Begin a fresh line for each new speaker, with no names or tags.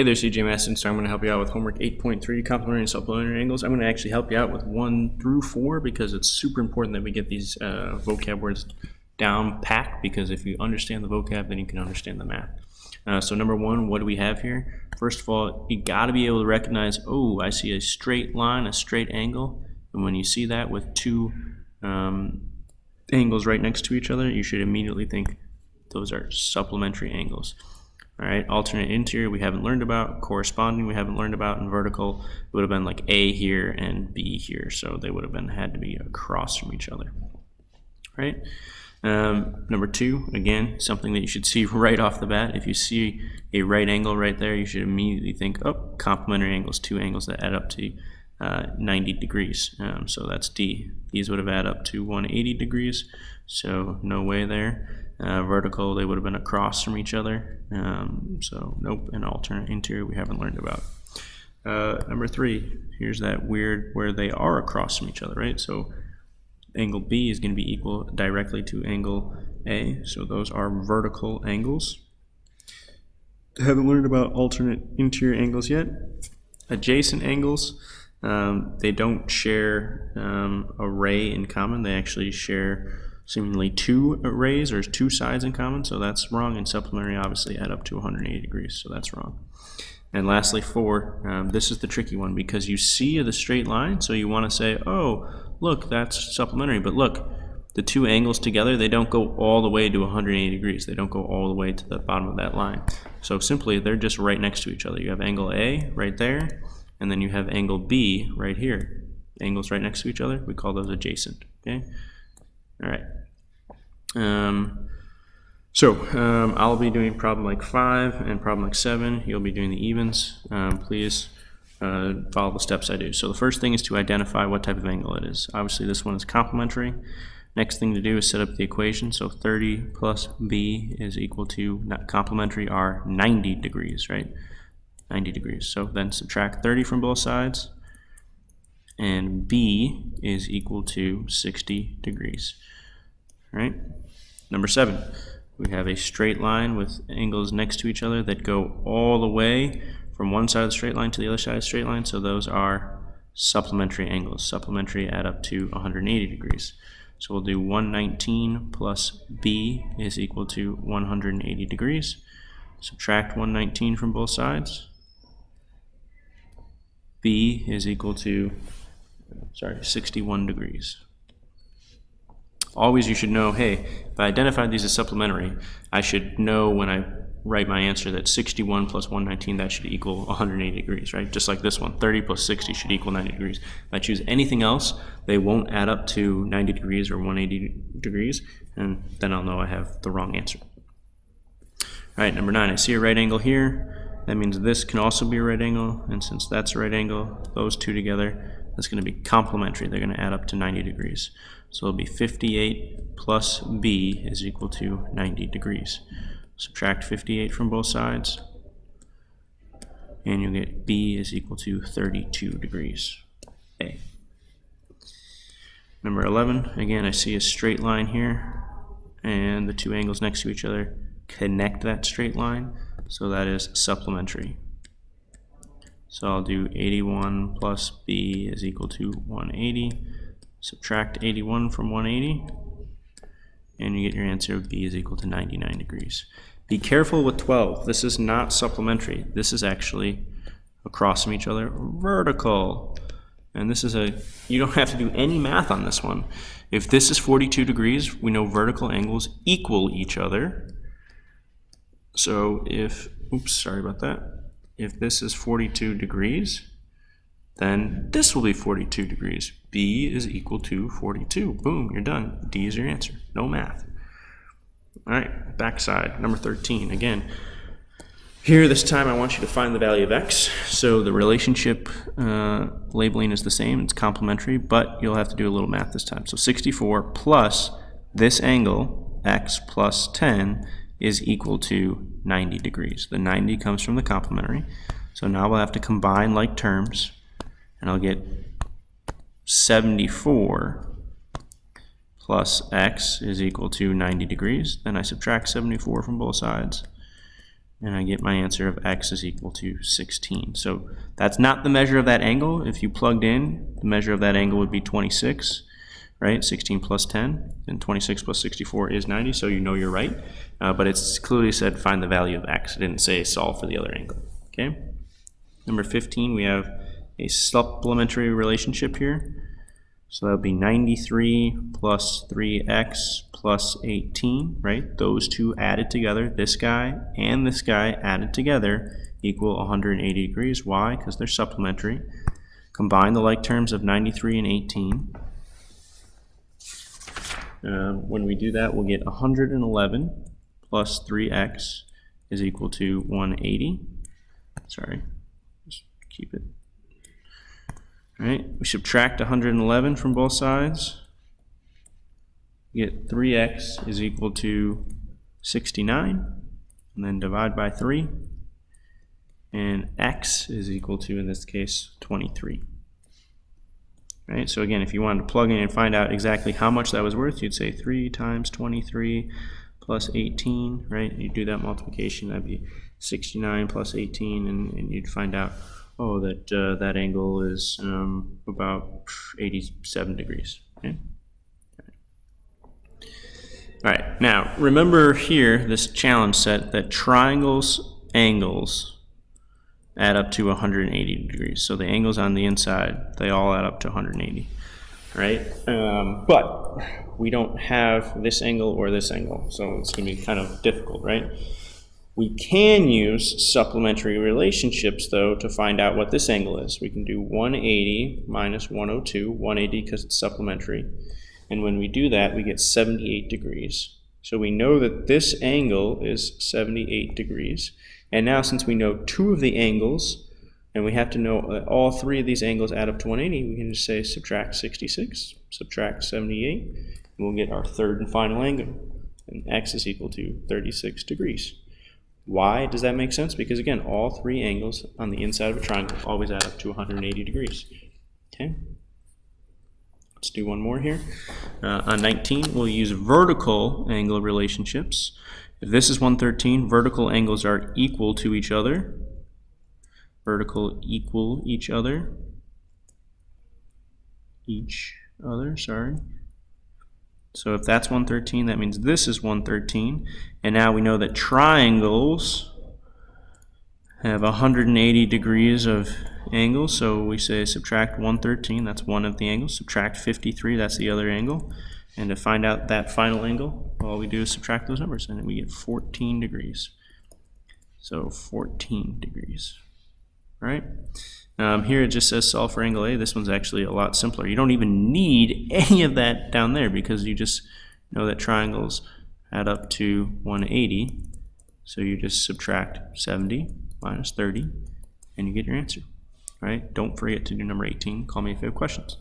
Hey there, CJ Maston. So I'm going to help you out with homework 8.3, complementary and supplementary angles. I'm going to actually help you out with 1 through 4 because it's super important that we get these vocab words down packed, because if you understand the vocab, then you can understand the math. So number 1, what do we have here? First of all, you got to be able to recognize, oh, I see a straight line, a straight angle. And when you see that with 2 angles right next to each other, you should immediately think those are supplementary angles. All right, alternate interior we haven't learned about, corresponding we haven't learned about, and vertical it would have been like A here and B here, so they would have had to be across from each other. Right? Number 2, again, something that you should see right off the bat. If you see a right angle right there, you should immediately think, oh, complementary angles, 2 angles that add up to 90 degrees. So that's D. These would have added up to 180 degrees, so no way there. Vertical, they would have been across from each other, so nope. And alternate interior we haven't learned about. Number 3, here's that weird where they are across from each other, right? So angle B is going to be equal directly to angle A, so those are vertical angles. Haven't learned about alternate interior angles yet. Adjacent angles, they don't share a ray in common. They actually share seemingly 2 rays or 2 sides in common, so that's wrong. And supplementary obviously add up to 180 degrees, so that's wrong. And lastly, 4, this is the tricky one, because you see the straight line, so you want to say, oh, look, that's supplementary, but look, the 2 angles together, they don't go all the way to 180 degrees. They don't go all the way to the bottom of that line. So simply, they're just right next to each other. You have angle A right there, and then you have angle B right here. Angles right next to each other, we call those adjacent, okay? All right. I'll be doing problem like 5 and problem like 7. You'll be doing the evens. Please follow the steps I do. So the first thing is to identify what type of angle it is. Obviously this one is complementary. Next thing to do is set up the equation. So 30 plus B is equal to, not complementary, are 90 degrees, right? 90 degrees. So then subtract 30 from both sides, and B is equal to 60 degrees. Right? Number 7, we have a straight line with angles next to each other that go all the way from one side of the straight line to the other side of the straight line, so those are supplementary angles. Supplementary add up to 180 degrees. So we'll do 119 plus B is equal to 180 degrees. Subtract 119 from both sides. B is equal to, 61 degrees. Always you should know, hey, if I identified these as supplementary, I should know when I write my answer that 61 plus 119, that should equal 180 degrees, right? Just like this one, 30 plus 60 should equal 90 degrees. If I choose anything else, they won't add up to 90 degrees or 180 degrees, and then I'll know I have the wrong answer. All right, number 9, I see a right angle here. That means this can also be a right angle, and since that's a right angle, those 2 together, that's going to be complementary. They're going to add up to 90 degrees. So it'll be 58 plus B is equal to 90 degrees. Subtract 58 from both sides, and you'll get B is equal to 32 degrees. A. Number 11, again, I see a straight line here, and the 2 angles next to each other connect that straight line, so that is supplementary. So I'll do 81 plus B is equal to 180. Subtract 81 from 180, and you get your answer of B is equal to 99 degrees. Be careful with 12. This is not supplementary. This is actually across from each other, vertical. And this is you don't have to do any math on this one. If this is 42 degrees, we know vertical angles equal each other. So if this is 42 degrees, then this will be 42 degrees. B is equal to 42. Boom, you're done. D is your answer. No math. All right, backside, number 13. Again, here this time I want you to find the value of x. So the relationship labeling is the same. It's complementary, but you'll have to do a little math this time. So 64 plus this angle, x plus 10, is equal to 90 degrees. The 90 comes from the complementary. So now we'll have to combine like terms, and I'll get 74 plus x is equal to 90 degrees. Then I subtract 74 from both sides, and I get my answer of x is equal to 16. So that's not the measure of that angle. If you plugged in, the measure of that angle would be 26, right? 16 plus 10, and 26 plus 64 is 90, so you know you're right. But it's clearly said find the value of x. It didn't say solve for the other angle, okay? Number 15, we have a supplementary relationship here. So that would be 93 plus 3x plus 18, right? Those two added together, this guy and this guy added together equal 180 degrees. Why? Because they're supplementary. Combine the like terms of 93 and 18. When we do that, we'll get 111 plus 3x is equal to 180. Sorry, just keep it. All right, we subtract 111 from both sides. We get 3x is equal to 69, and then divide by 3, and x is equal to, in this case, 23. All right, so again, if you wanted to plug in and find out exactly how much that was worth, you'd say 3 times 23 plus 18, right? You'd do that multiplication, that'd be 69 plus 18, and you'd find out, oh, that angle is about 87 degrees. Okay? All right, now remember here, this challenge set, that triangles' angles add up to 180 degrees. So the angles on the inside, they all add up to 180, right? But we don't have this angle or this angle, so it's going to be kind of difficult, right? We can use supplementary relationships, though, to find out what this angle is. We can do 180 minus 102, 180 because it's supplementary. And when we do that, we get 78 degrees. So we know that this angle is 78 degrees. And now, since we know two of the angles, and we have to know that all three of these angles add up to 180, we can just say subtract 66, subtract 78, and we'll get our third and final angle. And x is equal to 36 degrees. Why does that make sense? Because again, all three angles on the inside of a triangle always add up to 180 degrees. Okay. Let's do one more here. On 19, we'll use vertical angle relationships. If this is 113, vertical angles are equal to each other. Vertical equal each other. Sorry. So if that's 113, that means this is 113. And now we know that triangles have 180 degrees of angle. So we say subtract 113, that's one of the angles. Subtract 53, that's the other angle. And to find out that final angle, all we do is subtract those numbers, and we get 14 degrees. So 14 degrees, right? Here it just says solve for angle A. This one's actually a lot simpler. You don't even need any of that down there because you just know that triangles add up to 180. So you just subtract 70 minus 30, and you get your answer. All right? Don't forget to do number 18. Call me if you have questions.